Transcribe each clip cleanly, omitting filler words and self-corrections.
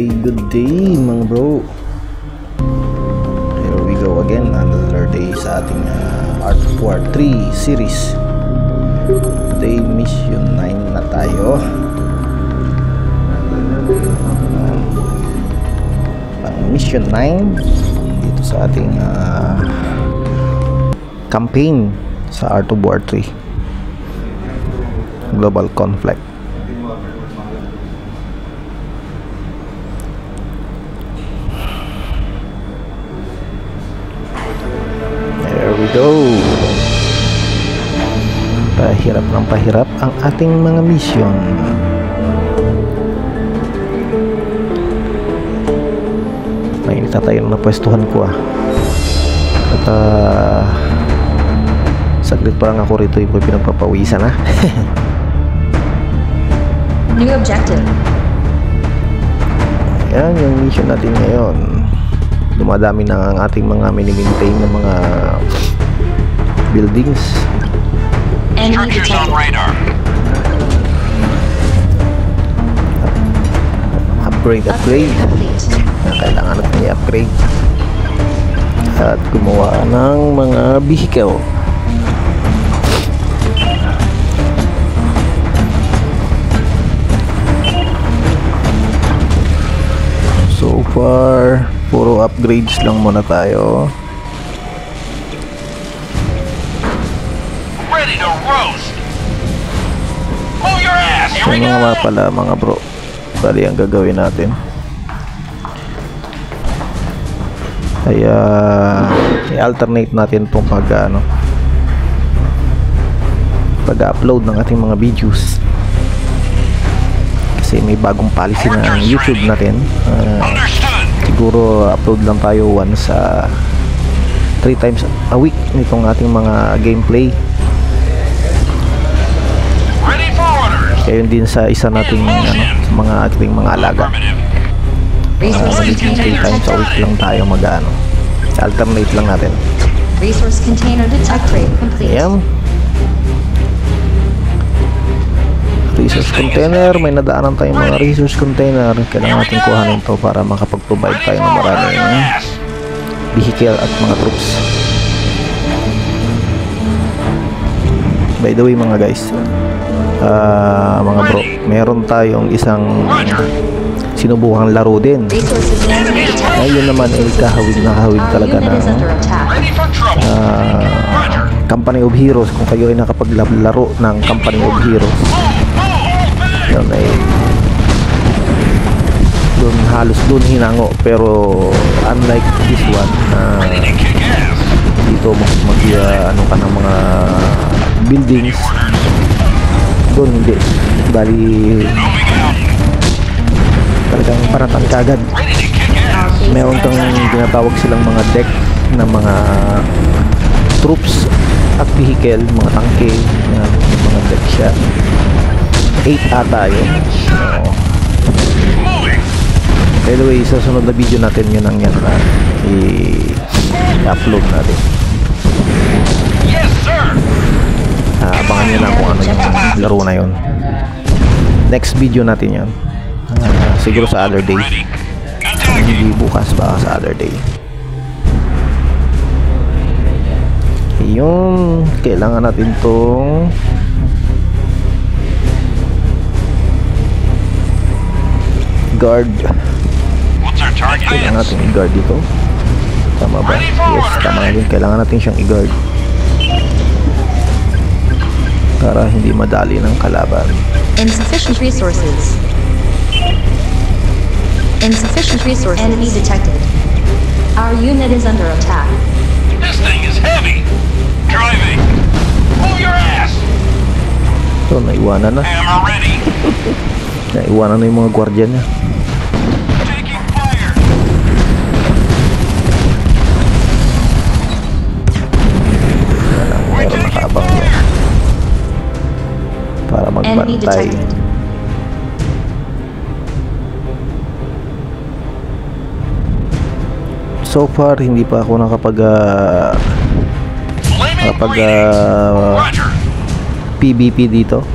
good day mga bro. Here we go again, another day sa ating Art of War 3 series. Today mission 9 na tayo. Pang mission 9 dito sa ating campaign sa Art of War 3 Global Conflict. There we go. Pahirap ng pahirap ang ating mga mission. Mainit na tayo na pwestuhan ko At saglit parang ako rito yung pinagpapawisan New objective. Ayan yung mission natin ngayon. Dumadami na ang ating mga mini-maintain na mga buildings. Structures on radar. Upgrade. Kailangan natin i-upgrade at gumawa ng mga vehicle. So far puro upgrades lang muna tayo. Ready to roast. Move your ass. So mga pala mga bro, bali ang gagawin natin ay i-alternate natin itong pag-upload ng ating mga videos, kasi may bagong policy na YouTube natin. Siguro upload lang tayo once 3 times a week nitong ating mga gameplay. Kaya din sa isa nating mga ating mga alaga. 3 times a week lang tayo alternate lang natin. Resource container detected. Complete. Ayan. Resource container, may nadaanan tayong mga resource container. Kailangan natin kuhanin to para makapag-provide tayo ng maraming vehicle at mga troops. By the way mga guys, mga bro, meron tayong isang sinubukang laro din. Ngayon naman ay kahawig talaga ng Company of Heroes. Kung kayo ay nakapaglaro ng Company of Heroes, yun ay halos doon hinango. Pero unlike this one, dito ano ka ng mga buildings, doon hindi. Bali talagang paratan kagad. Meron kang tinatawag silang mga deck ng mga troops at vehicle, mga tangke, mga deck siya. 8 ata yun. By the way, sa sunod na video natin yun ang yan i-upload natin. Abangan nyo lang kung ano yung laro na yun. Next video natin yan. Siguro sa other day, hindi bukas, baka sa other day. Yung kailangan natin tong guard. Kailangan natin i-guard dito. Tama ba? Yes, tama yun. Kailangan natin siyang i-guard para hindi madali ng kalaban. Insufficient resources. Enemy detected. Our unit is under attack. This thing is heavy. Driving. Move your ass. So, naiwanan na. Hammer ready. Naiwanan na yung mga gwardiya niya. Taking fire. Meron nakaabang yun para magbantay. So far hindi pa ako nakapag PvP dito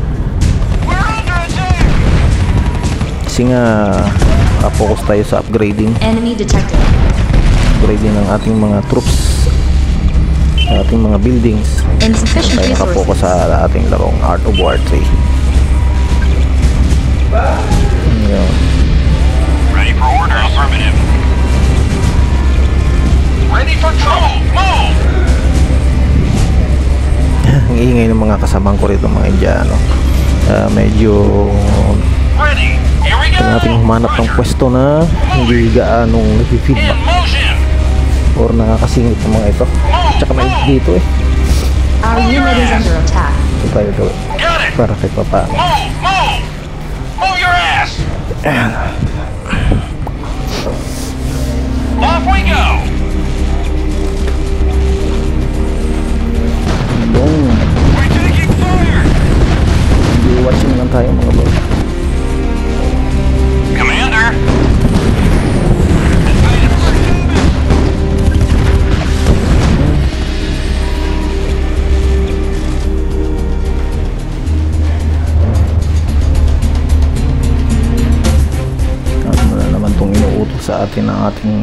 kasi nga Focus tayo sa upgrading. Enemy detected. Upgrading ng ating mga troops, sa ating mga buildings. Insufficient Tayo nakapokus resources. sa ating larong Art of War 3. Yun. Ready for orders. Affirmative. Ready for trouble. Move! Ang ingay ng mga kasamang ko rito, mga Indiano. Medyo Ready. Here we go. natin humanap ng pwesto na hindi gaanong In nag-feedback motion. or nakakasingit ng mga ito. Tsaka may dito eh. Our unit is under attack. Ito tayo gawin Got it. para kahit pa paano. Move. Move. Move your ass. Off we go. Boom. We're taking fire. Hindi watching lang tayo mga bro. Commander. Ano na naman itong inuutos sa atin ng ating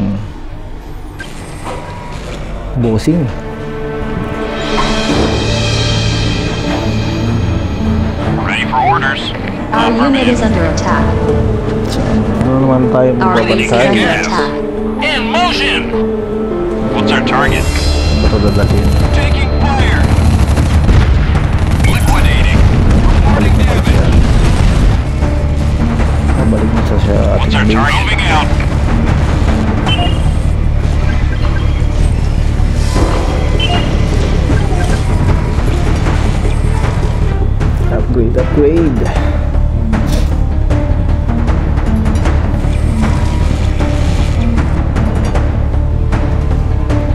bossing. Ready for orders. Our unit is under attack. So, ano naman tayo Our base is magbabantay? under attack. In motion. What's our target? Ano ito dadalhin? Taking fire. Liquidating. Balik Reporting na pala siya. damage. Balik na sa siya What's our ating target? base. Moving out. Upgrade, upgrade.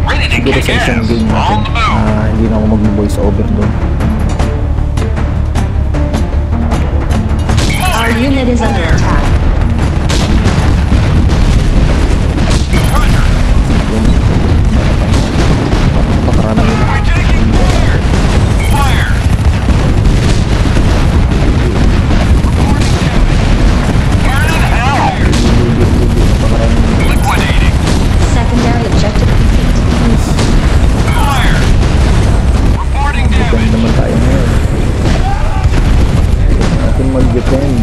Ready to Siguro kick sa isang ass. game natin, On the move. hindi na ako mag-voice over doon. Our unit is under attack. Roger. Pakarami nila. We're taking fire. Fire. Burn in hell. Liquidating. Secondary objective complete. Fire. Reporting Depend damage. naman tayo ngayon. Kailangan natin mag-depend.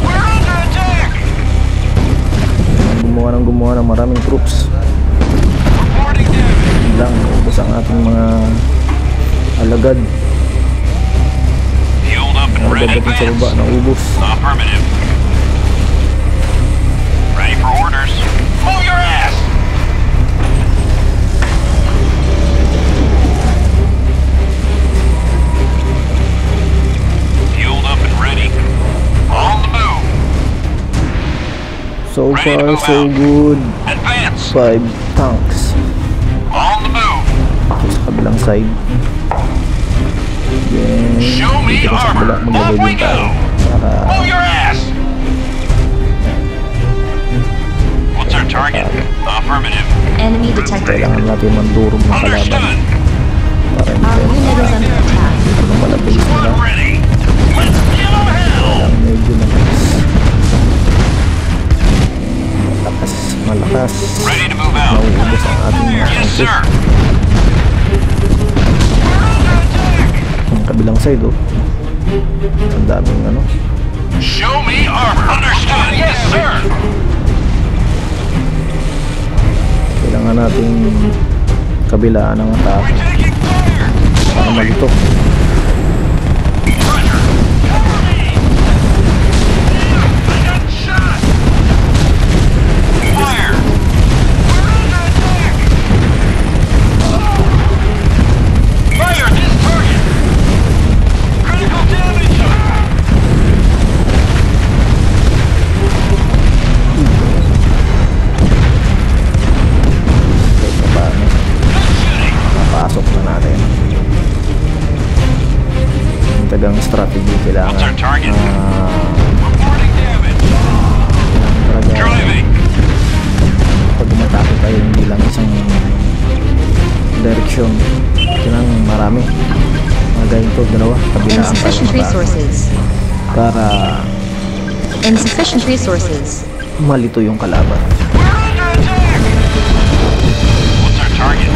We're under attack. Gumawa ng maraming troops. Reporting damage. Lang, ubos ang ating mga alagad. Healed up and Alagad ready. natin sa baba Advance. na ubos. Affirmative. Ready for orders. Move your ass. Healed up and ready. On the move. So Ready to far, move so out. good. Advance. 5 tanks. On the move. So, sa kabilang side. Then, Show me dito sa kabila, armor. maglagay Off we din tayo. go. Para Move your ass. What's our target? Affirmative. Enemy detected. kailangan natin mandurog ng kalaban. Understood. Para hindi Our tayo unit is under attack. ano pala base nila. Squad ready. Let's give them hell. Kailangan medyo malakas. Ready to move out. Nauubos ang ating mga Yes, tanke. sir. We're under attack. Ang kabilang side, oh. Ang daming ano. Show me armor. Understood. Yes, sir. Kailangan nating kabilaan ng atake We're taking fire. para malito. Roger. Cover me. I got shot. Fire. We're under attack. Fire this target. Critical damage. Kahit pa paano, Good shooting. napasok na natin. Yung tagang strategy kailangan What's our target? Reporting damage. talaga Driving. pag umatake tayo hindi lang isang direksyon, kailangan marami, mga ganito, dalawa, kabilaan tayo Insufficient matake resources. para Insufficient resources. malito yung kalaban. We're under attack! What's our target?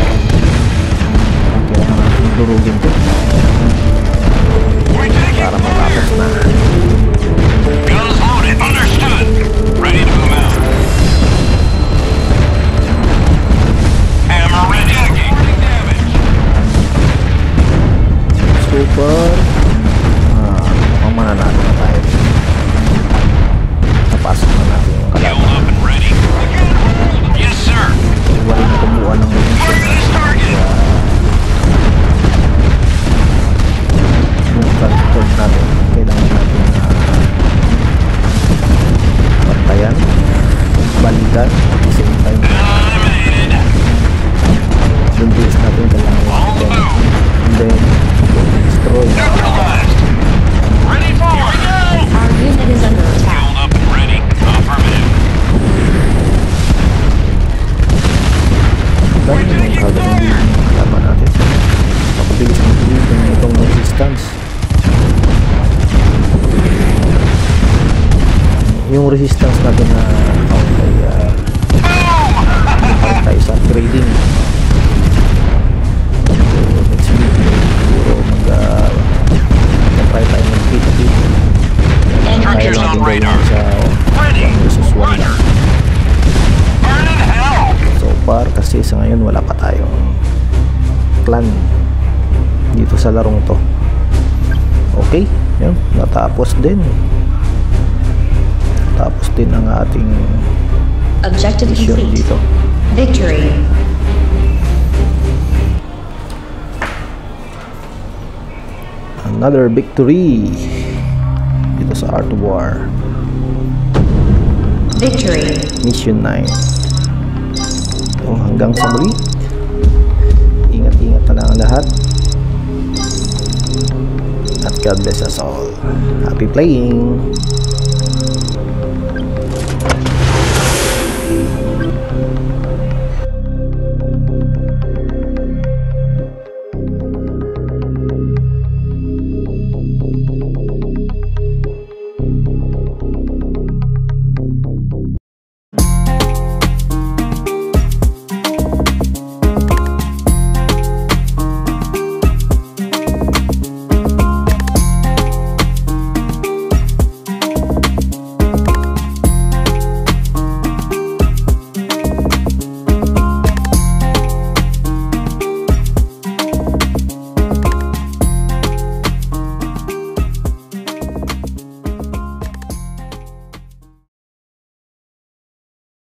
Kailangan natin durugin to We're taking para matapos na. Guns loaded. Understood. Ready to move out. Hammer ready. Reporting damage. Super. Mukhang mananalo na tayo. Napasok na natin yung Healed kalaban. up and ready. Yes, sir. Wala na kumuha ng munition Mark this target. yung transport natin. Kailangan natin pantayan, balikan, at the same time Eliminated. yung base natin kailangan natin and then destroy. Neutralized. Ready for go. Our unit is under attack. Healed up and ready. Affirmative. Dahil yung kagawin yung kalaban natin mapabilis ng tuloy itong resistance. Yung resistance natin na count ay Boom! tayo sa upgrading. So next week siguro mag-try tayo ng kit-kit. Kaya Structures natin on gawin radar. sa Ready. 1 versus 1 Roger. lang. Burn in hell. So far kasi sa ngayon wala pa tayong clan dito sa larong to. Okay, yun, natapos din ang ating Objective mission complete. dito. Victory. Another victory dito sa Art of War Victory. Mission 9. So, hanggang sa muli, ingat-ingat na lang ang lahat at God bless us all. Happy playing!